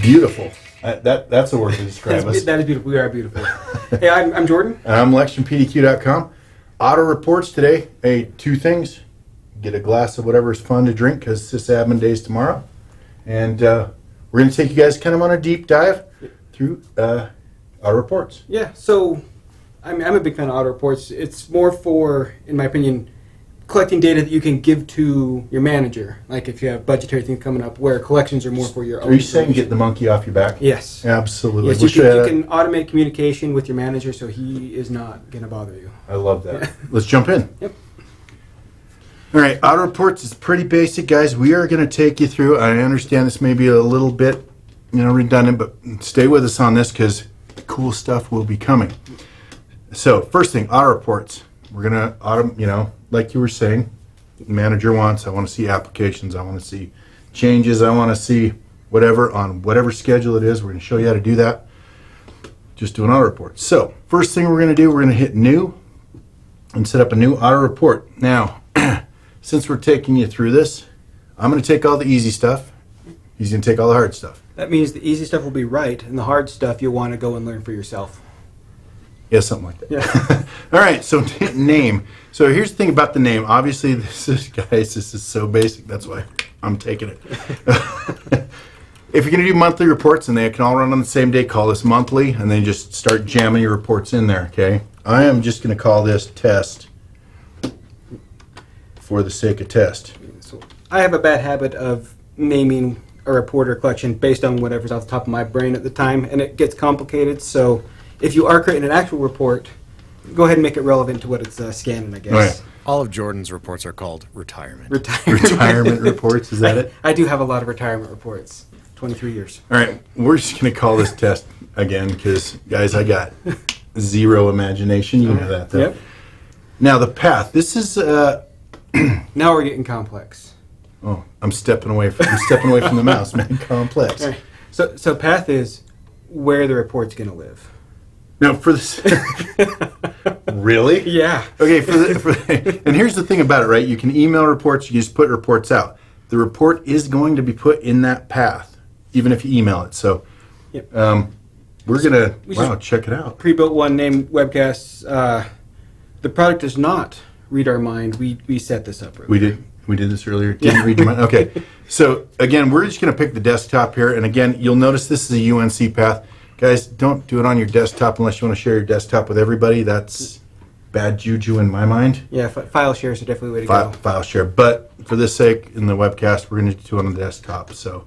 Beautiful. That's a word to describe us. That is beautiful. We are beautiful. Hey, I'm Jordan. And I'm Lex from PDQ.com. Auto reports today. Hey, two things. Get a glass of whatever is fun to drink because sysadmin day's tomorrow. And we're going to take you guys kind of on a deep dive through auto reports. Yeah, so I'm a big fan of auto reports. It's more for, in my opinion, collecting data that you can give to your manager. Like if you have budgetary things coming up, where collections are more for your own. Are you saying get the monkey off your back? Yes. Absolutely. Yes, you can automate communication with your manager so he is not going to bother you. I love that. Let's jump in. Yep. All right, auto reports is pretty basic, guys. We are going to take you through. I understand this may be a little bit, redundant, but stay with us on this because cool stuff will be coming. So, first thing, auto reports. We're going to like you were saying, manager wants. I want to see applications. I want to see changes. I want to see whatever on whatever schedule it is. We're going to show you how to do that. Just do an auto report. So, first thing we're going to do, we're going to hit new and set up a new auto report. Now, since we're taking you through this, I'm going to take all the easy stuff. He's going to take all the hard stuff. That means the easy stuff will be right, and the hard stuff you'll want to go and learn for yourself. Yeah, something like that. Yeah. All right, so name. So here's the thing about the name. Obviously, this is so basic. That's why I'm taking it. If you're going to do monthly reports and they can all run on the same day, call this monthly, and then just start jamming your reports in there, okay? I am just going to call this test for the sake of test. So I have a bad habit of naming a report or collection based on whatever's off the top of my brain at the time, and it gets complicated. So if you are creating an actual report, go ahead and make it relevant to what it's scanning, I guess. Oh, yeah. All of Jordan's reports are called retirement. Retirement reports, is that it? I do have a lot of retirement reports. 23 years. All right, we're just going to call this test again because, guys, I got zero imagination. You know that, though. Yep. Now, the path. This is... Now we're getting complex. Oh, I'm stepping away from the mouse, man. Complex. Right. So path is where the report's going to live. No, for this. Really? Yeah. Okay. And here's the thing about it, right? You can email reports. You can just put reports out. The report is going to be put in that path, even if you email it. So, yep. We're gonna check it out. Pre-built one named Webcasts. The product does not read our mind. We set this up. We did this earlier. Didn't read your mind. Okay. So again, we're just going to pick the desktop here, and again, you'll notice this is a UNC path. Guys, don't do it on your desktop unless you want to share your desktop with everybody. That's bad juju in my mind. Yeah, file shares are definitely the way to go. File share, but for this sake, in the webcast, we're going to do it on the desktop. So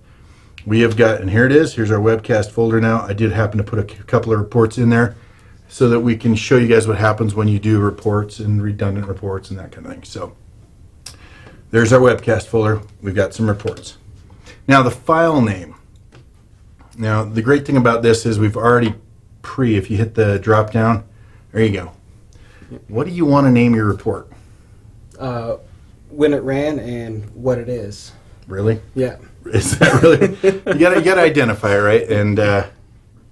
we have got, and here it is. Here's our webcast folder now. I did happen to put a couple of reports in there so that we can show you guys what happens when you do reports and redundant reports and that kind of thing. So there's our webcast folder. We've got some reports. Now the file name. Now the great thing about this is we've already if you hit the drop down, there you go. What do you want to name your report? When it ran and what it is. Really? Yeah. Is that really? you gotta identify, right? And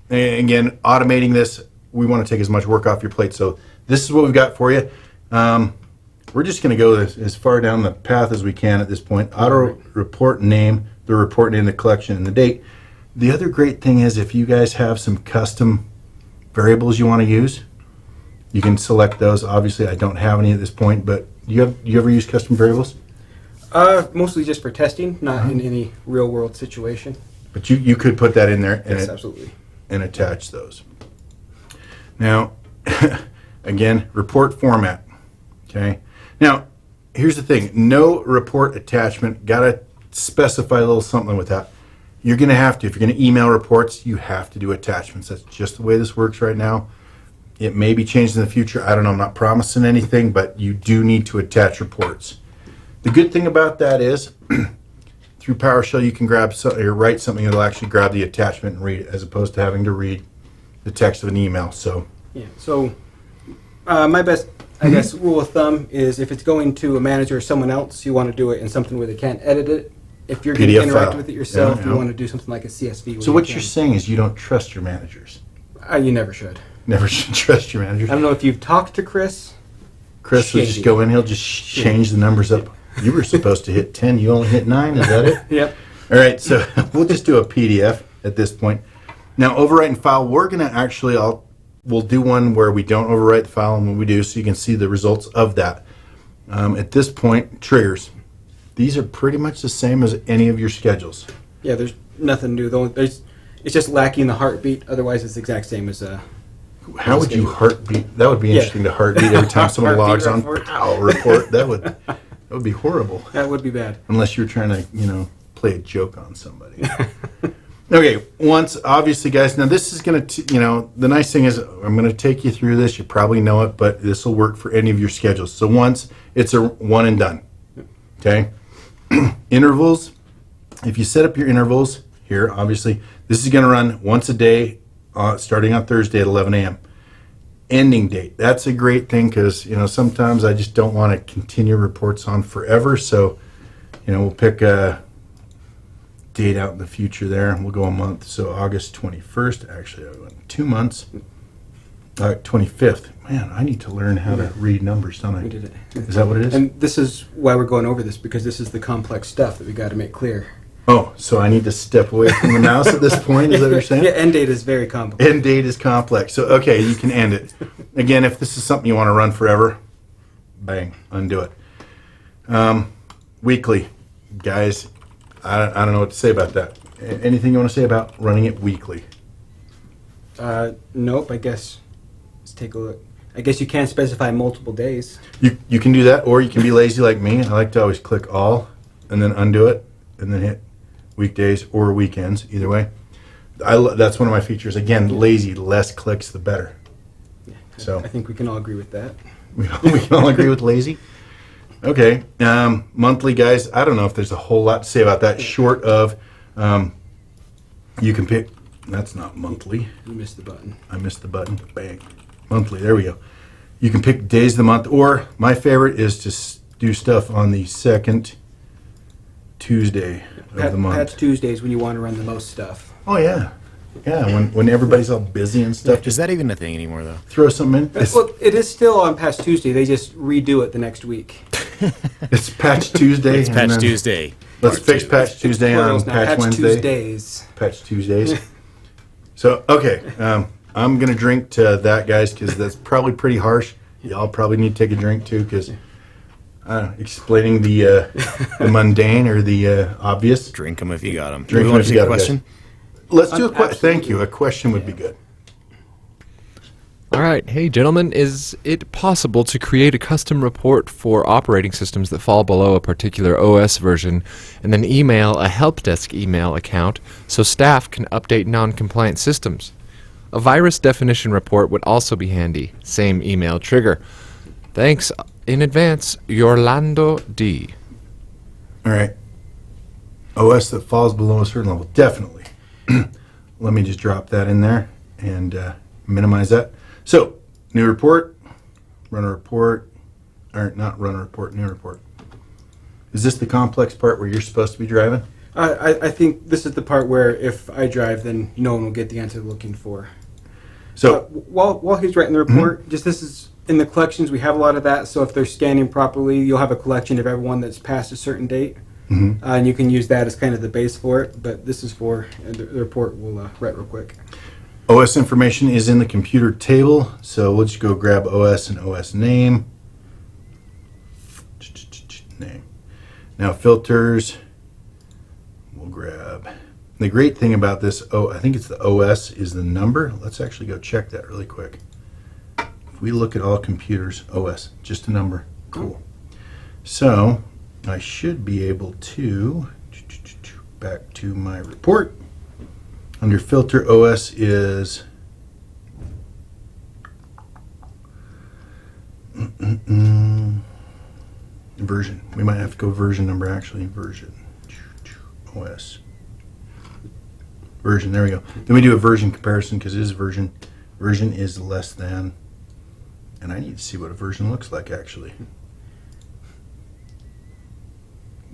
again, automating this, we want to take as much work off your plate. So this is what we've got for you. We're just going to go as far down the path as we can at this point. Auto report name, the report name, the collection, and the date. The other great thing is if you guys have some custom variables you want to use, you can select those. Obviously, I don't have any at this point, but you ever use custom variables? Mostly just for testing, not in any real world situation. But you could put that in there and Yes, absolutely. And attach those. Now, again, report format. Okay. Now, here's the thing. No report attachment. Got to specify a little something with that. You're going to have to. If you're going to email reports, you have to do attachments. That's just the way this works right now. It may be changed in the future. I don't know. I'm not promising anything, but you do need to attach reports. The good thing about that is through PowerShell, you can write something that'll actually grab the attachment and read it, as opposed to having to read the text of an email. So yeah. So my best, I guess, rule of thumb is if it's going to a manager or someone else, you want to do it in something where they can't edit it. If you're going to interact with it yourself, you want to do something like a CSV. So what you're saying is you don't trust your managers. You never should. Never should trust your managers. I don't know if you've talked to Chris. Chris will just go in. He'll just change the numbers up. You were supposed to hit 10. You only hit 9. Is that it? Yep. All right. So we'll just do a PDF. at this point. Now, overwriting file, we're going to actually, we'll do one where we don't overwrite the file, and when we do, so you can see the results of that. At this point, triggers. These are pretty much the same as any of your schedules. Yeah, there's nothing new. It's just lacking the heartbeat. Otherwise, it's the exact same as How would you heartbeat? That would be interesting to heartbeat every time someone logs on. Pow, report. That would be horrible. That would be bad. Unless you're trying to, play a joke on somebody. Okay, once, obviously, guys, now this is going to, the nice thing is I'm going to take you through this. You probably know it, but this will work for any of your schedules. So once, it's a one and done. Okay? Intervals, if you set up your intervals here, obviously, this is going to run once a day, starting on Thursday at 11 a.m. Ending date, that's a great thing because, sometimes I just don't want to continue reports on forever. So, we'll pick a date out in the future there, and we'll go a month. So August 21st, actually, I went 2 months. 25th. Man, I need to learn how to read numbers, don't I? We did it. Is that what it is? And this is why we're going over this, because this is the complex stuff that we got to make clear. Oh, so I need to step away from the mouse at this point? Is that what you're saying? Yeah, end date is very complex. End date is complex. So, okay, you can end it. Again, if this is something you want to run forever, bang, undo it. Weekly. Guys, I don't know what to say about that. Anything you want to say about running it weekly? Nope, I guess. Let's take a look. I guess you can specify multiple days. You can do that, or you can be lazy like me. I like to always click all and then undo it and then hit weekdays or weekends, either way. That's one of my features. Again, lazy, less clicks, the better. Yeah, So I think we can all agree with that. we can all agree with lazy. Okay, monthly, guys. I don't know if there's a whole lot to say about that. Short of, you can pick. That's not monthly. You missed the button. I missed the button. Bang. Monthly. There we go. You can pick days of the month, or my favorite is to do stuff on the second Tuesday of the month. Patch Tuesdays when you want to run the most stuff. Oh yeah, yeah. When everybody's all busy and stuff, Is just that even a thing anymore, though? throw something in. Well, it is still on Patch Tuesday. They just redo it the next week. It's Patch Tuesday. It's and Patch then Tuesday. Let's Part fix two. Patch Tuesday on Plurals now. Patch Wednesday. Tuesdays. Patch Tuesdays. So, okay, I'm going to drink to that, guys, because that's probably pretty harsh. Y'all probably need to take a drink, too, because explaining the mundane or the obvious. Drink them if you got them. Drink 'em we want if to you take a got 'em, question? Let's do a question. Absolutely. Thank you. A question would be good. All right. Hey, gentlemen, is it possible to create a custom report for operating systems that fall below a particular OS version and then email a helpdesk email account so staff can update non-compliant systems? A virus definition report would also be handy. Same email trigger. Thanks in advance, Orlando D. All right. OS that falls below a certain level. Definitely. Let me just drop that in there and minimize that. So, new report, run a report, or not run a report, new report. Is this the complex part where you're supposed to be driving? I think this is the part where if I drive, then no one will get the answer they're looking for. So, While he's writing the report, just this is in the collections, we have a lot of that. So if they're scanning properly, you'll have a collection of everyone that's past a certain date. And you can use that as kind of the base for it. But this is for the report we'll write real quick. OS information is in the computer table, so we'll just go grab OS and OS name. Name. Now filters, we'll grab. The great thing about this, I think it's the OS is the number. Let's actually go check that really quick. If we look at all computers, OS, just a number. Cool. So I should be able to, back to my report. Under filter, OS is version. We might have to go version number, actually. Version. OS. Version, there we go. Then we do a version comparison because it is version. Version is less than. And I need to see what a version looks like, actually.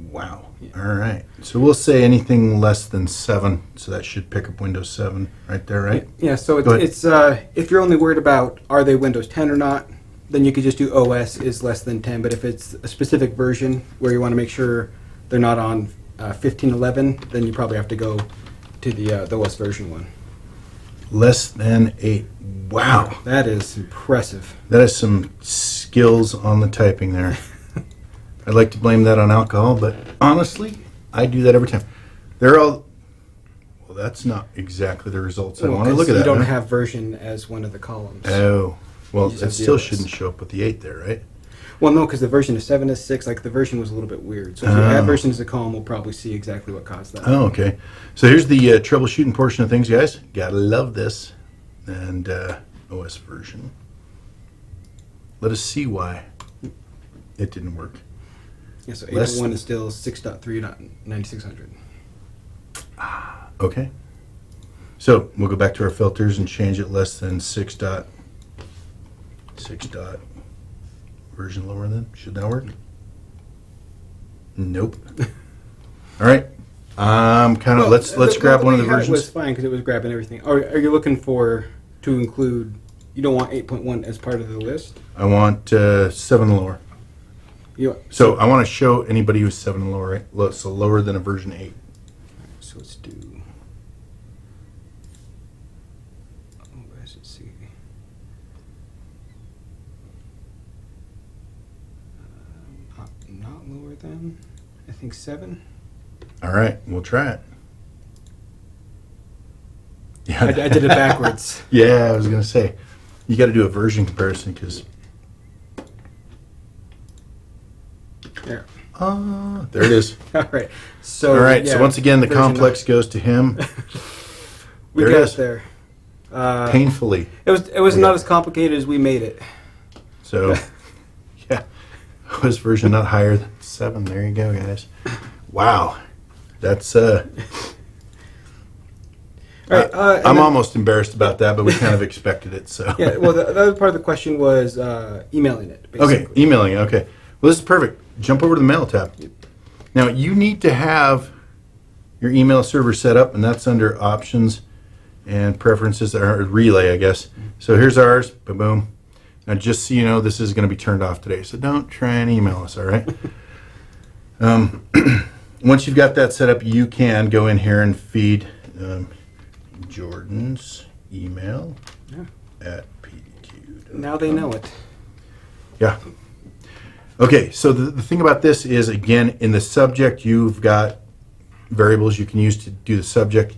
Wow. All right. So we'll say anything less than 7. So that should pick up Windows 7 right there, right? Yeah, so Go ahead. it's if you're only worried about are they Windows 10 or not, then you could just do OS is less than 10. But if it's a specific version where you want to make sure they're not on 15.11, then you probably have to go to the OS version 1. Less than 8. Wow. That is impressive. That is some skills on the typing there. I'd like to blame that on alcohol, but honestly, I do that every time. They're all... Well, that's not exactly the results I want to look at. You That. don't huh? have version as one of the columns. Oh. Well, You just it have the still OS. shouldn't show up with the 8 there, right? Well, no, because the version is 7 is 6. Like, the version was a little bit weird. So if you Oh. add version as a column, we'll probably see exactly what caused that. Oh, okay. So here's the troubleshooting portion of things, guys. Gotta love this. And OS version. Let us see why it didn't work. Yeah, so Less- 8.1 is still 6.3.9600. Okay. So we'll go back to our filters and change it less than 6 dot version lower than. Should that work? Nope. All right. Kind of. Let's grab one of the It was versions. fine because it was grabbing everything. Or are you looking to include? You don't want 8.1 as part of the list. I want 7 and lower. You So I want to show anybody who's 7 and lower, right? So lower than a version 8. So let's do. Let's see. Not lower than. I think 7. All right, we'll try it. Yeah, I did it backwards. Yeah, I was gonna say, you got to do a version comparison because. There. There it is. All right. So. All right, yeah, so once again, the version complex goes to him We There it got is. there. painfully. It was Okay. not as complicated as we made it. So, yeah, was version not higher than 7. There you go, guys. Wow, that's. All right. And I'm then- almost embarrassed about that, but we kind of expected it. So. Yeah. Well, the other part of the question was emailing it. Basically. Okay, emailing. Okay. Well, this is perfect. Jump over to the mail tab. Now, you need to have your email server set up, and that's under options and preferences, or relay, I guess. So here's ours. Boom, boom. Now, just so you know, this is going to be turned off today. So don't try and email us, all right? Once you've got that set up, you can go in here and feed Jordan's email Yeah. at PDQ. Now they know it. Yeah. Okay, so the thing about this is, again, in the subject, you've got variables you can use to do the subject.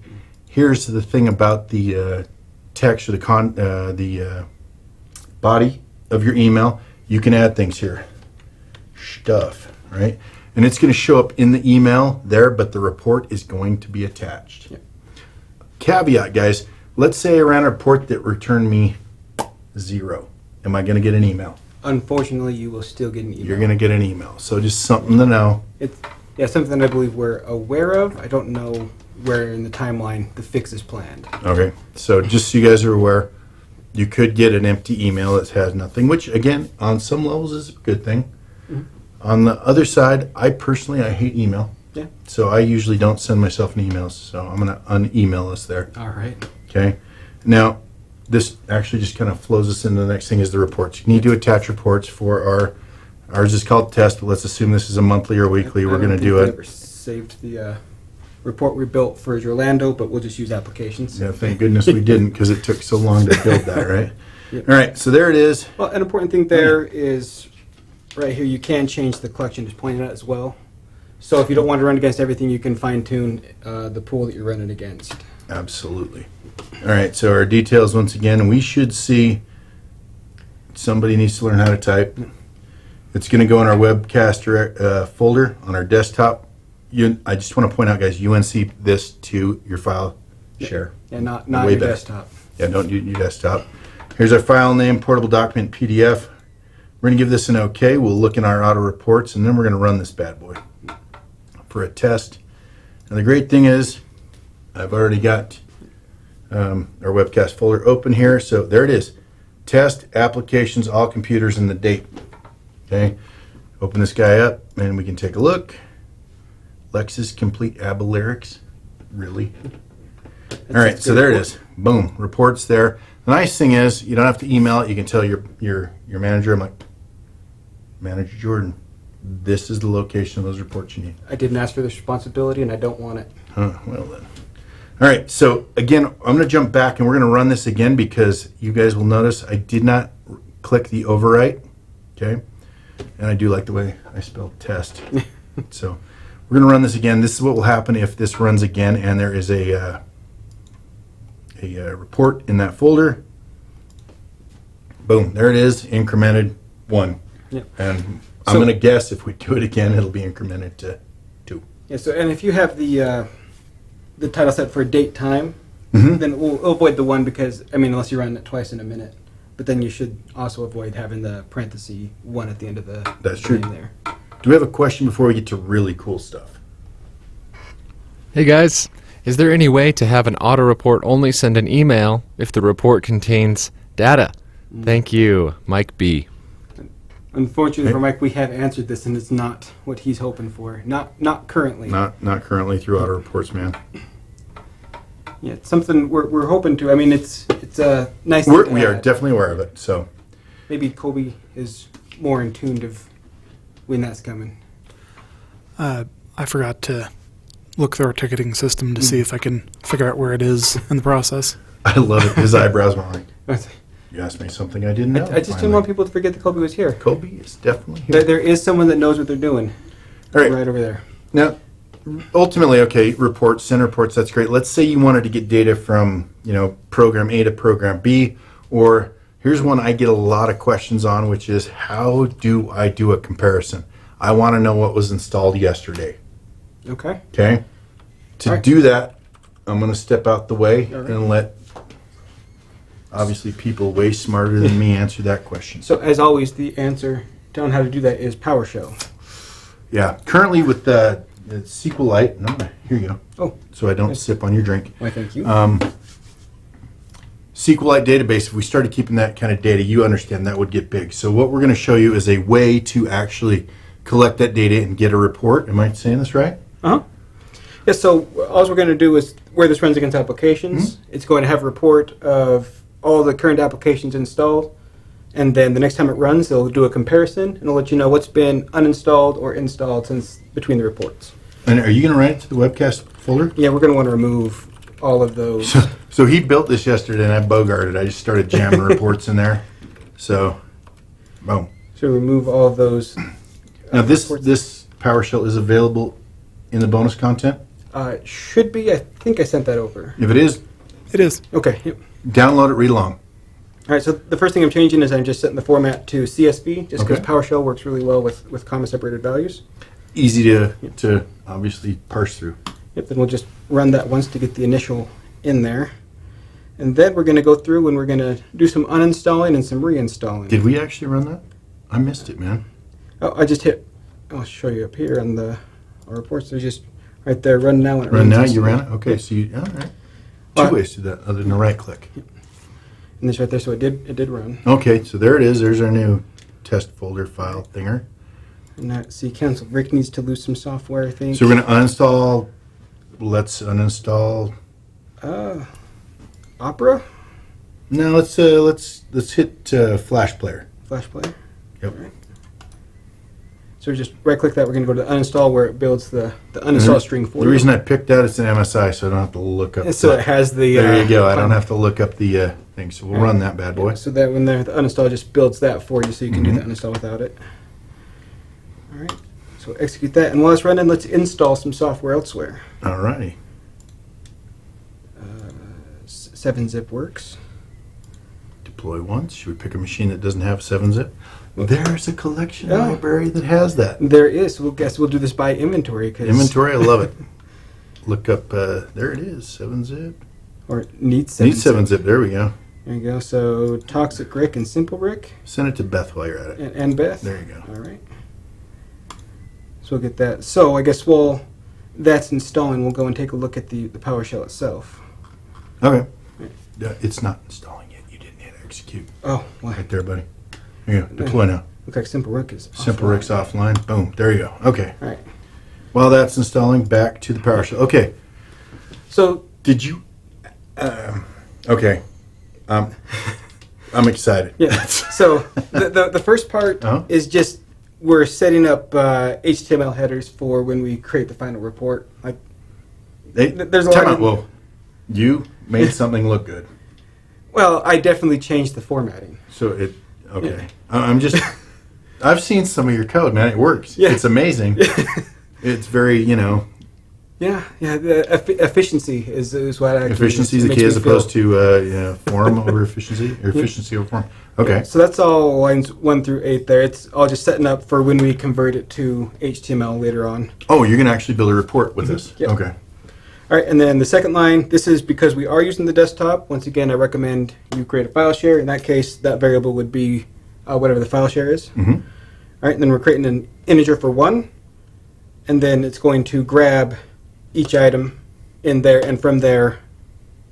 Here's the thing about the text or the body of your email. You can add things here. Stuff, right? And it's going to show up in the email there, but the report is going to be attached. Yep. Caveat, guys. Let's say I ran a report that returned me 0. Am I going to get an email? Unfortunately, you will still get an email. You're going to get an email. So just something to know. It's something I believe we're aware of. I don't know where in the timeline the fix is planned. Okay. So just so you guys are aware, you could get an empty email that has nothing, which again, on some levels is a good thing. Mhm. On the other side, I hate email. Yeah. So I usually don't send myself an emails. So I'm going to un-email us there. All right. Okay. Now, this actually just kind of flows us into the next thing is the reports. You need to attach reports for ours is called test, but let's assume this is a monthly or weekly. We're going to do We it. never saved the report we built for Orlando, but we'll just use applications. Yeah, thank goodness we didn't because it took so long to build that, right? Yep. All right, so there it is. Well, an important thing there is right here. You can change the collection, just pointing out as well. So if you don't want to run against everything, you can fine tune the pool that you're running against. Absolutely. All right, so our details once again, we should see somebody needs to learn how to type. It's going to go in our webcast folder on our desktop. I just want to point out, guys, UNC this to your file share. Yeah, not Way your back. desktop. Yeah, don't use your desktop. Here's our file name, portable document PDF. We're going to give this an OK. We'll look in our auto reports, and then we're going to run this bad boy for a test. And the great thing is, I've already got our webcast folder open here. So there it is. Test, applications, all computers, and the date. Okay. Open this guy up, and we can take a look. Lexis Complete ABBA Lyrics. Really? All right, so there it is. Boom, reports there. The nice thing is you don't have to email it. You can tell your manager, I'm like, Manager Jordan, this is the location of those reports you need. I didn't ask for this responsibility, and I don't want it. Huh, well then. All right, so again, I'm going to jump back and we're going to run this again because you guys will notice I did not click the overwrite, okay? And I do like the way I spelled test. So we're going to run this again. This is what will happen if this runs again and there is a report in that folder. Boom, there it is, incremented 1. Yep. And I'm going to guess if we do it again, it'll be incremented to 2. Yeah. So, and if you have the title set for date time, Mhm. then we'll avoid the 1 because unless you run it twice in a minute, but then you should also avoid having the parenthesis 1 at the end of the That's true. name there. Do we have a question before we get to really cool stuff? Hey guys, is there any way to have an auto report only send an email if the report contains data? Thank you, Mike B. Unfortunately for Mike, we have answered this, and it's not what he's hoping for. Not currently. Not currently through auto reports, man. Yeah, it's something we're hoping to. It's a nice. We thing to are add. definitely aware of it. So Maybe Kobe is more in tune of when that's coming. I forgot to look through our ticketing system to see if I can figure out where it is in the process. I love it. His eyebrows were like, I you asked me something I didn't know. just didn't want people to forget that Kobe was here. Kobe is definitely here. There is someone that knows what they're doing. All right. Right over there. Now, ultimately, okay, reports, send reports, that's great. Let's say you wanted to get data from, program A to program B, or here's one I get a lot of questions on, which is how do I do a comparison? I want to know what was installed yesterday, Okay. okay? To All right. do that, I'm going to step out the way All right. and let, obviously, people way smarter than me answer that question. So as always, the answer to how to do that is PowerShell. Yeah, currently with the SQLite, here you go, Oh, so I don't sip on your drink. why? Thank you. SQLite database, if we started keeping that kind of data, you understand that would get big. So what we're going to show you is a way to actually collect that data and get a report. Am I saying this right? Uh-huh. Yeah, so all we're going to do is, where this runs against applications, it's going to have a report of all the current applications installed, and then the next time it runs, it'll do a comparison, and it'll let you know what's been uninstalled or installed since between the reports. And are you going to write it to the webcast folder? Yeah, we're going to want to remove all of those. So he built this yesterday, and I bogarted. I just started jamming reports in there. So, boom. So remove all of those. Now this reports. PowerShell is available in the bonus content. It should be. I think I sent that over. If it is, It is. Okay. Yep. download it, read along. All right, so the first thing I'm changing is I'm just setting the format to CSV, just because Okay. PowerShell works really well with comma-separated values. Easy to obviously parse through. Yep, then we'll just run that once to get the initial in there. And then we're going to go through and we're going to do some uninstalling and some reinstalling. Did we actually run that? I missed it, man. Oh, I just hit, I'll show you up here on our reports. They're just right there, run now. And it Run runs now, this you way. ran it? Okay, so you, all right. All right. Two ways to do that other than a right click. And this right there, so it did run. Okay, so there it is. There's our new test folder file thinger. And now, see, cancel. Rick needs to lose some software, I think. So we're going to uninstall. Let's uninstall. Opera? No, let's hit Flash Player. Flash Player? Yep. All right. So we just right-click that. We're going to go to the uninstall where it builds the uninstall string for The you. reason I picked that, it's an MSI, so I don't have to look up. And so it has the... There you go. I don't have to look up the thing. So we'll run that bad boy. Yeah, so that when the uninstall just builds that for you, so you can do Mhm. the uninstall without it. All right. So execute that, and while it's running, let's install some software elsewhere. All righty. 7-zip works. Deploy once. Should we pick a machine that doesn't have 7-zip? There's a collection Oh. library that has that. There is. So we'll do this by inventory. Inventory, I love it. Look up, there it is, 7-zip. Or needs 7-zip. Need 7-zip, there we go. There you go. So Toxic Rick and Simple Rick Send it to Beth while you're at it. and Beth. There you go. All right. So we'll get that. So I guess while that's installing, we'll go and take a look at the PowerShell itself. Okay. It's not installing yet. You didn't hit execute. Oh, why? Right there, buddy. Here you go. Deploy now. Looks like Simple Rick is Simple offline. Rick's offline. Boom. There you go. Okay. All right. While that's installing, back to the PowerShell. Okay. So Did you? Okay. I'm excited. yeah. So the first part Uh-huh. is just we're setting up HTML headers for when we create the final report. Like Hey, there's a lot time of- out. Whoa. You made something look good. Well, I definitely changed the formatting. So okay. I'm just, I've seen some of your code, man. It works. Yeah. It's amazing. It's very, Yeah. The efficiency is what I efficiency is the key as opposed to form over efficiency or efficiency over form. Okay. So that's all lines 1 through 8 there. It's all just setting up for when we convert it to HTML later on. Oh, you're going to actually build a report with this? Yep. Okay. All right, and then the second line, this is because we are using the desktop. Once again, I recommend you create a file share. In that case, that variable would be whatever the file share is. Mm-hmm. All right, and then we're creating an integer for 1, and then it's going to grab each item in there, and from there,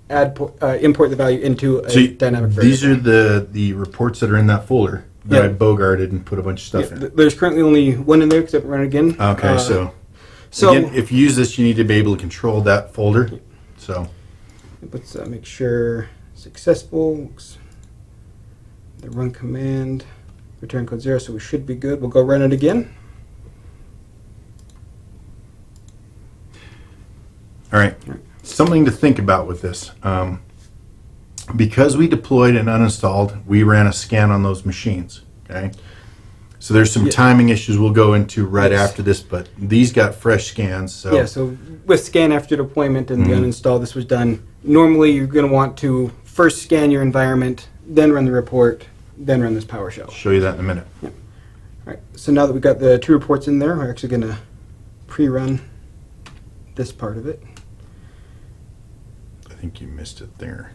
import the value into a dynamic variable. These are the reports that are in that folder that I bogarted and put a bunch of stuff in. There's currently only one in there because I haven't run it again. Okay, so again, if you use this, you need to be able to control that folder. So let's make sure successful. The run command, return code 0, so we should be good. We'll go run it again. all right, something to think about with this. Because we deployed and uninstalled, we ran a scan on those machines. Okay. So there's some timing issues we'll go into right after this, but these got fresh scans. So Yeah, so with scan after deployment and the uninstall, this was done. Normally, you're going to want to first scan your environment, then run the report, then run this PowerShell. show you that in a minute. All right, so now that we've got the 2 reports in there, we're actually going to pre-run this part of it. I think you missed it there.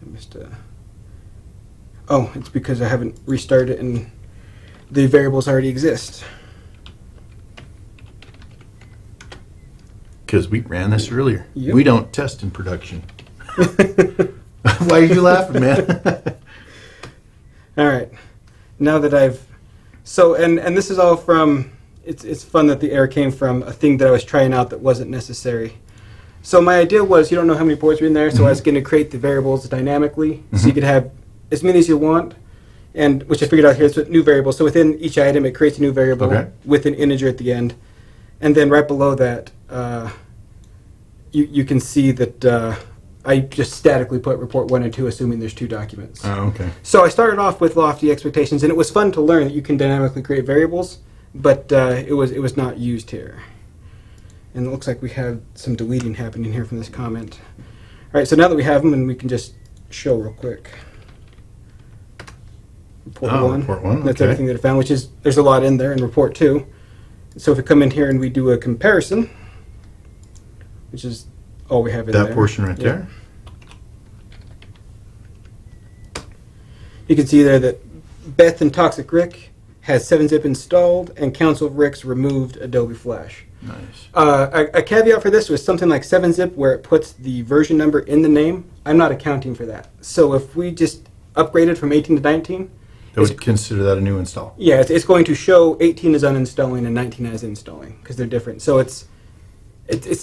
I missed a... Oh, it's because I haven't restarted it and the variables already exist. Because we ran this earlier. Yep. We don't test in production. Why are you laughing, man? All right. Now that I've... So, and this is all from... It's fun that the error came from a thing that I was trying out that wasn't necessary. So my idea was you don't know how many ports are in there, so I was going to create the variables dynamically, so you could have as many as you want, and which I figured out here is a new variable. So within each item, it creates a new variable with an integer at the end, and then right below that, you can see that I just statically put report 1 and 2, assuming there's 2 documents. Oh, okay. So I started off with lofty expectations, and it was fun to learn that you can dynamically create variables, but it was not used here. And it looks like we have some deleting happening here from this comment. All right, so now that we have them, and we can just show real quick. Report 1. Report 1, That's okay. everything that I found, which is, there's a lot in there in report 2. So if we come in here and we do a comparison, which is all we have in there. That portion right there. You can see there that Beth and Toxic Rick has 7-zip installed, and Council of Ricks removed Adobe Flash. Nice. A caveat for this was something like 7-zip where it puts the version number in the name. I'm not accounting for that. So if we just upgraded from 18 to 19, I would consider that a new install. yeah, it's going to show 18 as uninstalling and 19 as installing because they're different. So it's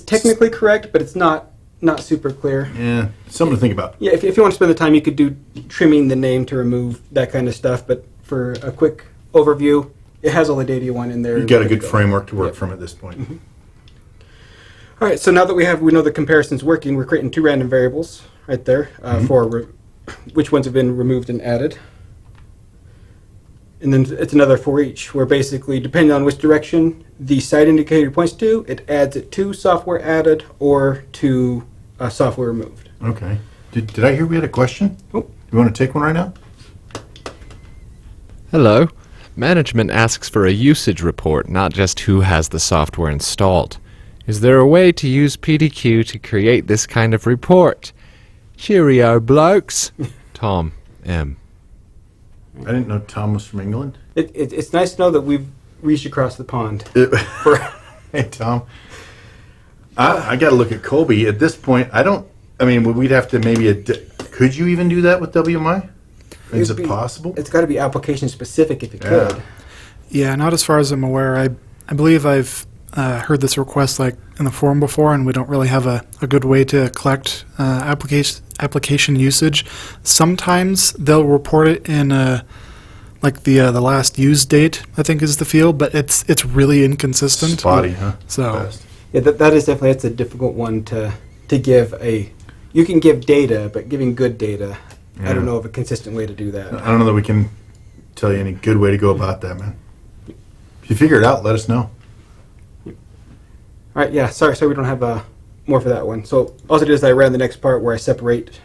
technically correct, but it's not super clear. Yeah, something to think about. Yeah, if you want to spend the time, you could do trimming the name to remove that kind of stuff. But for a quick overview, it has all the data you want in there. You've got a good framework to work from at this point. All right, so now that we know the comparison's working, we're creating 2 random variables right there for which ones have been removed and added. And then it's another for each, where basically, depending on which direction the site indicator points to, it adds it to software added or to software removed. Okay. Did I hear we had a question? Oh. You want to take one right now? Hello. Management asks for a usage report, not just who has the software installed. Is there a way to use PDQ to create this kind of report? Cheerio, blokes. Tom M. I didn't know Tom was from England. It's nice to know that we've reached across the pond. Hey, Tom. I got to look at Colby. At this point, we'd have to maybe... could you even do that with WMI? Is it possible? It's got to be application specific if you could. Yeah, not as far as I'm aware. I believe I've heard this request like in the forum before, and we don't really have a good way to collect application usage. Sometimes they'll report it in like the last used date, I think is the field, but it's really inconsistent. Spotty, huh? So Best. Yeah, that is definitely, it's a difficult one to give a You can give data, but giving good data, I Yeah. don't know of a consistent way to do that. I don't know that we can tell you any good way to go about that, man. If you figure it out, let us know. All right, yeah, sorry we don't have more for that one. So all I did is I ran the next part where I separate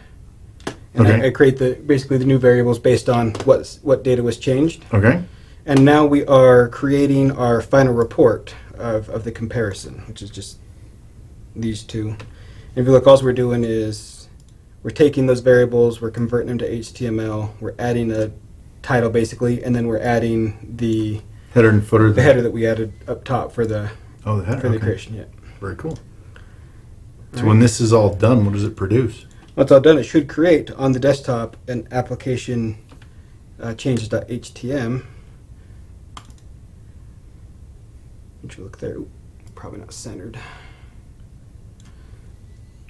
and Okay. I create basically the new variables based on what data was changed. Okay? And now we are creating our final report of the comparison, which is just these two. And if you look, all we're doing is we're taking those variables, we're converting them to HTML, we're adding a title basically, and then we're adding the Header and footer. header that we added up top for the Oh, the header. for the Okay. creation. Yeah. Very cool. So when this is all done, what does it produce? Once all done, it should create on the desktop an application changes.htm. Would you look there? Ooh, probably not centered.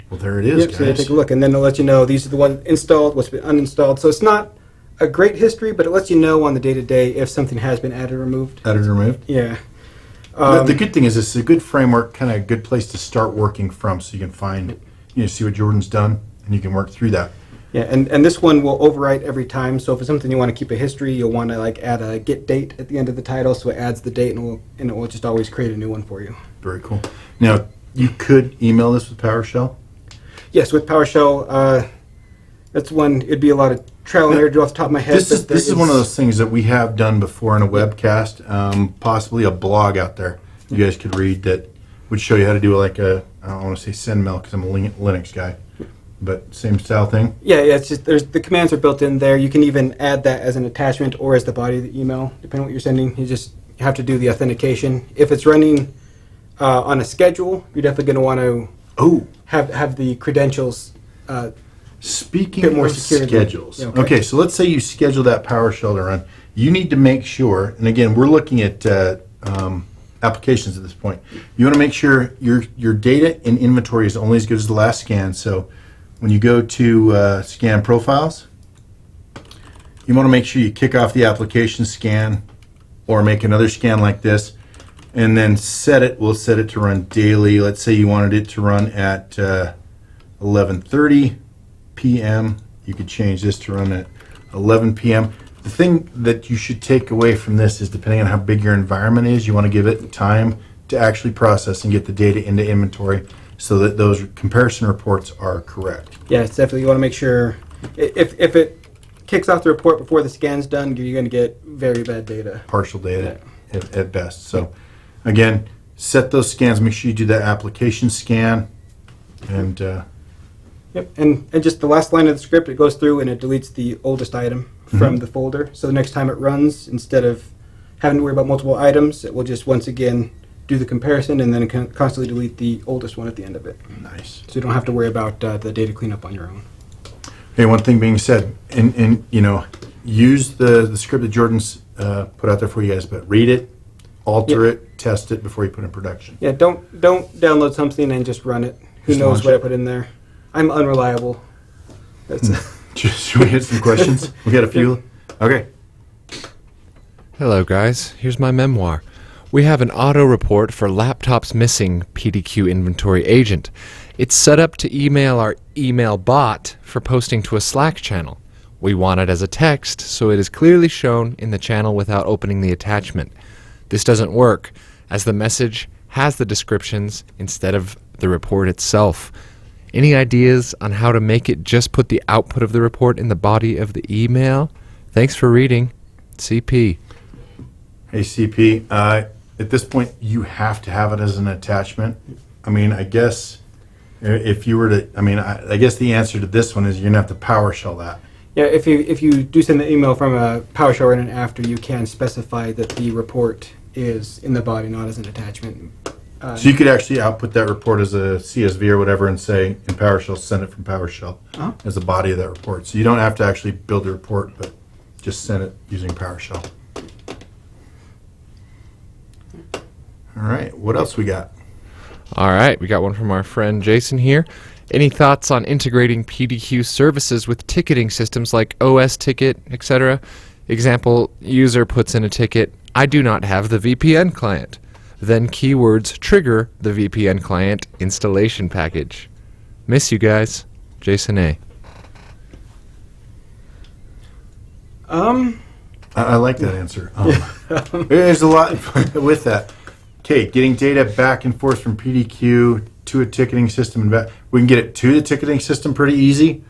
Well, there it is, Yep, so you guys. take a look, and then it'll let you know these are the ones installed, what's been uninstalled. So it's not a great history, but it lets you know on the day-to-day if something has been added or removed. Added and removed. Yeah. The good thing is it's a good framework, kind of a good place to start working from, so you can find, see what Jordan's done, and you can work through that. Yeah, and this one will overwrite every time. So if it's something you want to keep a history, you'll want to add a get date at the end of the title, so it adds the date, and it will just always create a new one for you. Very cool. Now, you could email this with PowerShell. Yes, with PowerShell, that's one. It'd be a lot of trial and error off the top of my head. This but is one of those things that we have done before in a webcast, possibly a blog out there you guys could read that would show you how to do I don't want to say send mail because I'm a Linux guy, but same style thing. Yeah. It's just the commands are built in there. You can even add that as an attachment or as the body of the email, depending on what you're sending. You just have to do the authentication. If it's running on a schedule, you're definitely going to want to have the credentials. Speaking Bit more of security. schedules, Yeah, okay, so let's say you schedule that PowerShell to run. You need to make sure, and again, we're looking at applications at this point. You want to make sure your data in inventory is only as good as the last scan. So when you go to scan profiles, you want to make sure you kick off the application scan or make another scan like this, and then we'll set it to run daily. Let's say you wanted it to run at 11:30 p.m. You could change this to run at 11 p.m. The thing that you should take away from this is, depending on how big your environment is, you want to give it time to actually process and get the data into inventory so that those comparison reports are correct. Yeah, it's definitely, you want to make sure if it kicks off the report before the scan's done, you're going to get very bad data. Partial data at best. So again, set those scans, make sure you do that application scan, and Yep, and just the last line of the script, it goes through and it deletes the oldest item from the folder. So the next time it runs, instead of having to worry about multiple items, it will just once again do the comparison and then constantly delete the oldest one at the end of it. nice. So you don't have to worry about the data cleanup on your own. Hey, one thing being said, and use the script that Jordan's put out there for you guys, but read it, alter it, test it before you put it in production. Yeah, don't download something and just run it. Who Just knows launch what it. I put in there? I'm unreliable. That's Should we hit some questions? We got a few. Okay. Hello, guys. Here's my memoir. We have an auto report for laptops missing PDQ Inventory Agent. It's set up to email our email bot for posting to a Slack channel. We want it as a text, so it is clearly shown in the channel without opening the attachment. This doesn't work, as the message has the descriptions instead of the report itself. Any ideas on how to make it just put the output of the report in the body of the email? Thanks for reading. CP. Hey, CP. At this point, you have to have it as an attachment. I mean, I guess if you were to, I guess the answer to this one is you're gonna have to PowerShell that. yeah. If you do send the email from a PowerShell in and after, you can specify that the report is in the body, not as an attachment. So you could actually output that report as a CSV or whatever and say in PowerShell, send it from PowerShell as the body of that report. So you don't have to actually build the report, but just send it using PowerShell. All right, what else we got? All right, we got one from our friend Jason here. Any thoughts on integrating PDQ services with ticketing systems like OSTicket, etc.? Example, user puts in a ticket, I do not have the VPN client. Then keywords trigger the VPN client installation package. Miss you guys. Jason A. I like that answer. There's a lot with that. Okay, getting data back and forth from PDQ to a ticketing system and back. We can get it to the ticketing system pretty easy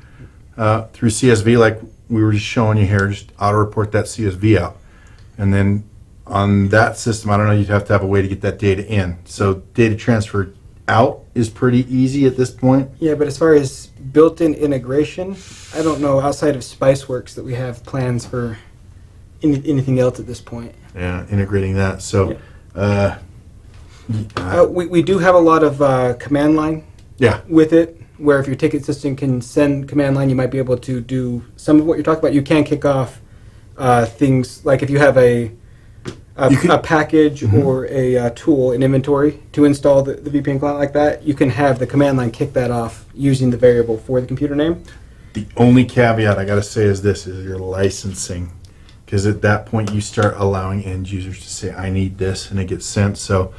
through CSV, like we were just showing you here. Just auto report that CSV out, and then on that system, I don't know, you'd have to have a way to get that data in. So data transfer out is pretty easy at this point. Yeah, but as far as built-in integration, I don't know outside of Spiceworks that we have plans for anything else at this point. Yeah, integrating that. So, We do have a lot of command line yeah, with it, where if your ticket system can send command line, you might be able to do some of what you're talking about. You can kick off things like if you have a package or a tool in inventory to install the VPN client like that, you can have the command line kick that off using the variable for the computer name. the only caveat I got to say is this: is your licensing, because at that point you start allowing end users to say, "I need this," and it gets sent. So.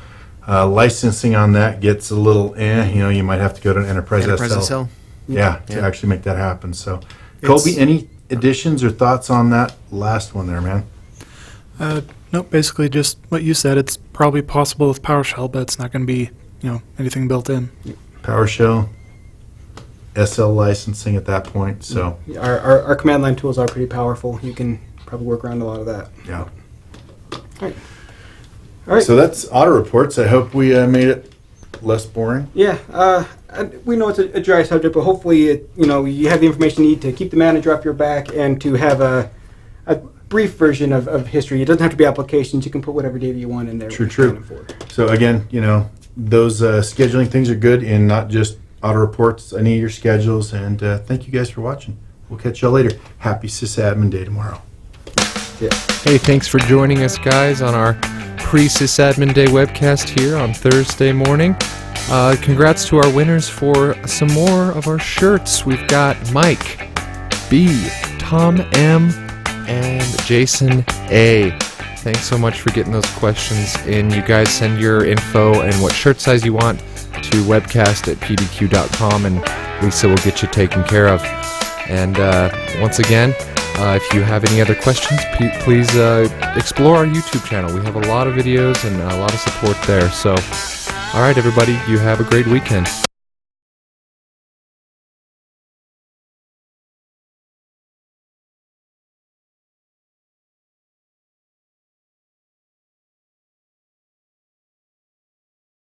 Licensing on that gets a little, you might have to go to an enterprise SL. Yeah, to actually make that happen. So, Colby, any additions or thoughts on that last one there, man? Nope, basically just what you said. It's probably possible with PowerShell, but it's not going to be, anything built in. PowerShell, SL licensing at that point. So, Our command line tools are pretty powerful. You can probably work around a lot of that. yeah. All right. So that's auto reports. I hope we made it less boring. Yeah, we know it's a dry subject, but hopefully, you have the information you need to keep the manager off your back and to have a brief version of history. It doesn't have to be applications. You can put whatever data you want in there. True. So again, those scheduling things are good and not just auto reports. I need your schedules, and thank you guys for watching. We'll catch y'all later. Happy sysadmin day tomorrow. Yeah. Hey, thanks for joining us, guys, on our pre-Sysadmin Day webcast here on Thursday morning. Congrats to our winners for some more of our shirts. We've got Mike B, Tom M, and Jason A. Thanks so much for getting those questions in. You guys send your info and what shirt size you want to webcast@pdq.com, and Lisa will get you taken care of. And once again, if you have any other questions, please explore our YouTube channel. We have a lot of videos and a lot of support there. So, all right, everybody, you have a great weekend.